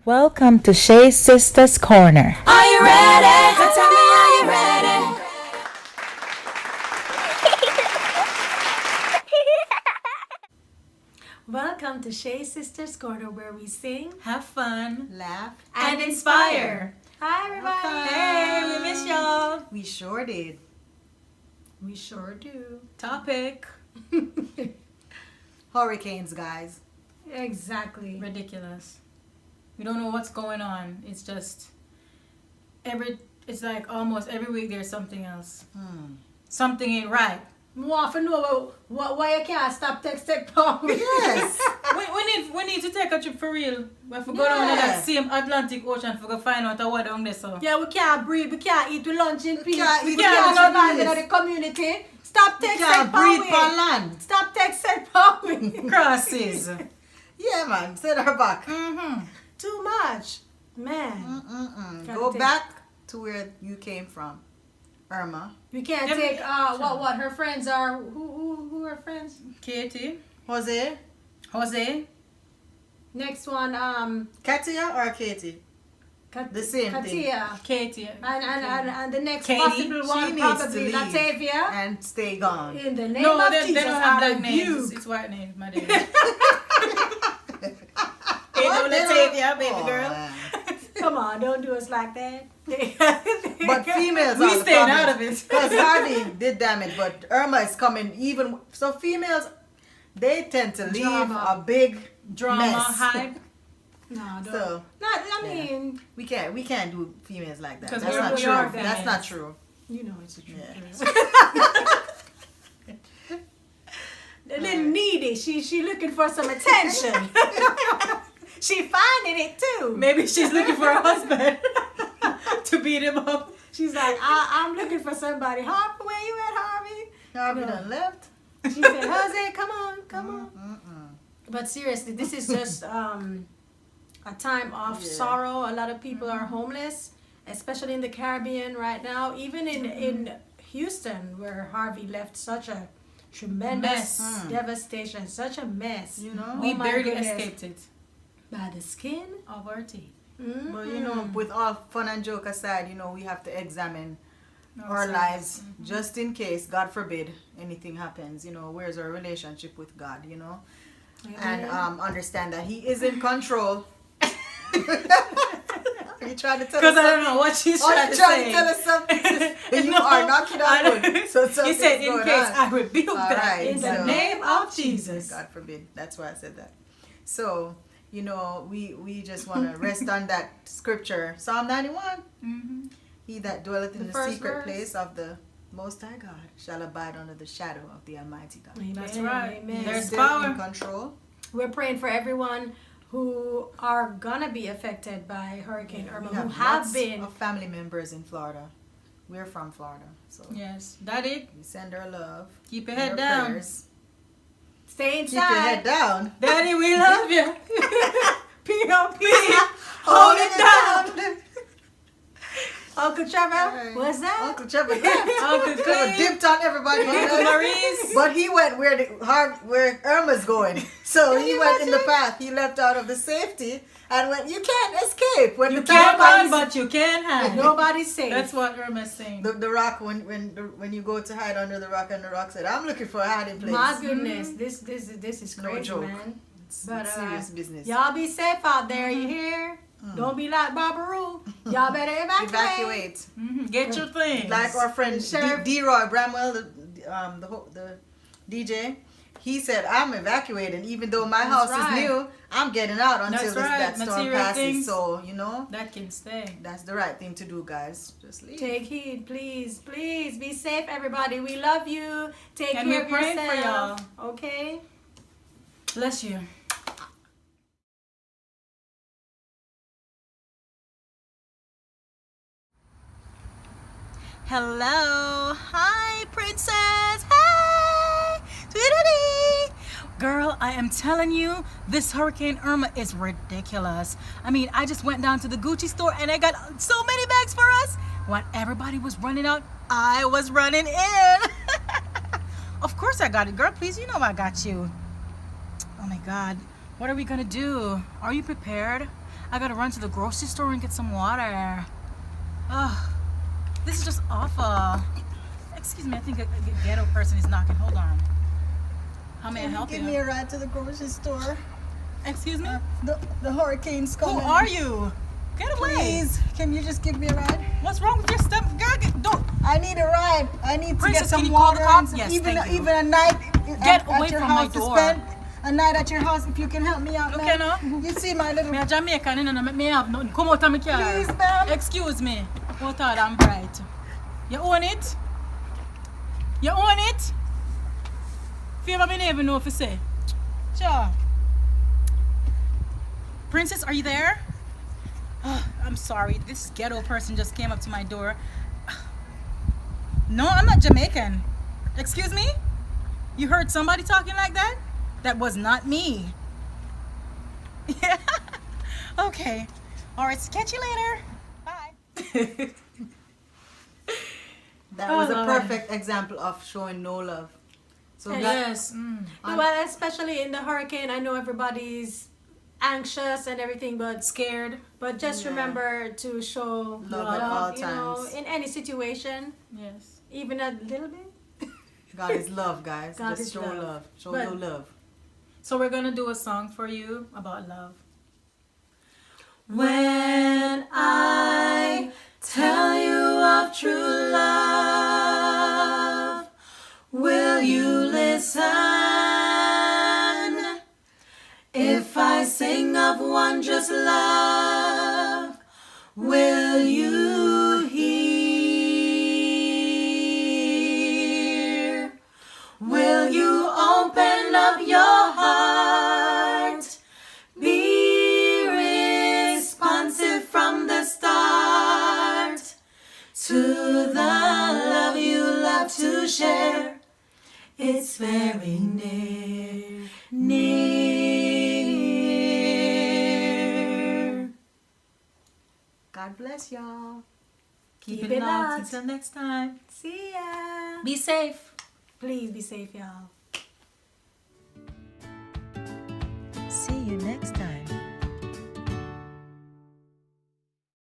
Welcome to Shaze Sistaz Corner. Are you ready? So tell me, are you ready? Welcome to Shaze Sistaz Corner, where we sing Have fun Laugh. and inspire. Hi, everybody. Hey, we miss y'all. We sure did. We sure do. Topic. Hurricanes, guys. Exactly. Ridiculous. We don't know what's going on. It's just it's like almost every week there's something else. Something ain't right. Want to know why you can't stop text Paul? Yes. we need to take a trip for real. We have to go down to that same Atlantic Ocean for go find out what down there so. Yeah, we can't breathe. We can't eat. We lunch in peace. can't We eat can't lunch in survive peace. in the community. Stop You texting can't Paul. breathe on land. Stop texting Paul. Crosses. Yeah, man. Send her back. Too much. Man. Gotta Go take- back to where you came from. Irma. We can't Every- take what her friends are. Who are friends? Katie. Jose. Next one, Katia or Katie? The same thing. Katia. Katie. And the next Katie, possible She one needs probably to leave Latavia. and stay gone. In the name No, of they Jesus, don't have I black names. rebuke. It's white names, my dear. What? They don't- Latavia, baby Oh, girl. man. Come on, don't do us like that. But females We are the staying problem. out of it. Because Harvey did damage, but Irma is coming even. So females, they tend to leave Drama. a big Drama, mess. hype. No, don't. So Not, I mean, we can't do females like that. 'Cause That's we not are true. females. That's not true. you know it's the truth. Yeah. A little needy. She looking for some attention. She finding it too. Maybe she's looking for a husband to beat him up. She's like, I'm looking for somebody. Harvey, where you at, Harvey? Harvey No. done left. She said, Jose, come on. But seriously, this is just a time of Yeah. sorrow. A lot of people are homeless, especially in the Caribbean right now. Even in Houston, where Harvey left such a tremendous Mess. devastation, such a mess. You know. We Oh my barely goodness. escaped it. By the skin. Of our teeth. But you know, with all fun and joke aside, you know, we have to examine our lives just in case, God forbid, anything happens. You know, where's our relationship with God? You know, and understand that He is in control. Are you trying to tell us Because I don't something? know what she's Are trying you to trying say. to tell us something? You No, are knocking on wood. So you something's said in going case on. I rebuke All that right, in the so- name of Jesus. God forbid. That's why I said that. So, you know, we just want to rest on that scripture. Psalm 91. He that dwelleth in The the first secret verse. place of the Most High God shall abide under the shadow of the Almighty God. Amen, That's right. amen. He There's is still power. in control. We're praying for everyone who are gonna be affected by Hurricane Irma, We who have have lots been. of family members in Florida. We're from Florida, so Yes, that it. we send our love. Keep your and head our down. prayers. Stay Keep your head inside. down. Daddy, we love you. P.O.P. Hold it down. Uncle Trevor, Alright. what's that? Uncle Trevor dipped. Uncle Trevor Cliff. dipped on everybody. Uncle Maurice. But he went where Irma's going. So he you went in the imagine? path. He left out of the safety and went, you can't escape. When You the can't time run, but you can hide. Nobody's safe. That's what Irma's saying. the rock, when you go to hide under the rock and the rock said, I'm looking for a hiding place. My goodness, this is No crazy, joke. man. It's But, serious business. Y'all be safe out there, you hear? Don't be like Barbaroo. Y'all better evacuate. Evacuate. Get your things. Like our friend Sheriff. D-Roy Bramwell, the DJ, he said, I'm evacuating. Even though my house right. is new, I'm getting out until That's right. that storm Material passes. things. So, you know, That can stay. that's the right thing to do, guys. Just leave. Take heed, please, please. Be safe, everybody. We love you. Take And care we're of praying for yourself. Okay? Bless you. Hello. Hi, princess. Hey. Tweedledee. Girl, I am telling you, this Hurricane Irma is ridiculous. I mean, I just went down to the Gucci store and I got so many bags for us. When everybody was running out, I was running in. Of course I got it, girl. Please, you know I got you. Oh my God. What are we gonna do? Are you prepared? I gotta run to the grocery store and get some water. Oh, this is just awful. Excuse me, I think a ghetto person is knocking. Hold on. How may I help Give you? me a ride to the grocery store. Excuse me? The hurricane's Who coming. are you? Get away. Please, can you just give me a ride? What's wrong with your step? Girl, don't. I need a ride. I need to Princess, get can some you call the water. cops? And Yes, even thank you. even a night Get at away your from my house to door. spend a night at your house if you can help me out, Look ma'am. here, no? You see my little. Me a Jamaican, you know, me have nothing. Come out of my car. Please, ma'am. Excuse me. What are I'm bright? You own it? You own it? Favor me never know if you say. Sure. Princess, are you there? Oh, I'm sorry. This ghetto person just came up to my door. No, I'm not Jamaican. Excuse me? You heard somebody talking like that? That was not me. Yeah. Okay. All right. Catch you later. Bye. That was a Lord. perfect example of showing no love. So God, Yes. No, well, especially in the hurricane, I know everybody's anxious and everything, but Scared. but just Yeah. remember to show Love at all you know, times. in any situation, Yes. even a little bit. God is love, guys. God Just is show love. love. Show But- your love. So we're gonna do a song for you about love. When I tell you of true love, will you listen? If I sing of wondrous love, will you hear? Will you open up your heart? Be responsive from the start to the love you love to share. It's very near, near. God bless y'all. Keep Keep it it locked locked. until next time. See ya. Be safe. Please be safe, y'all.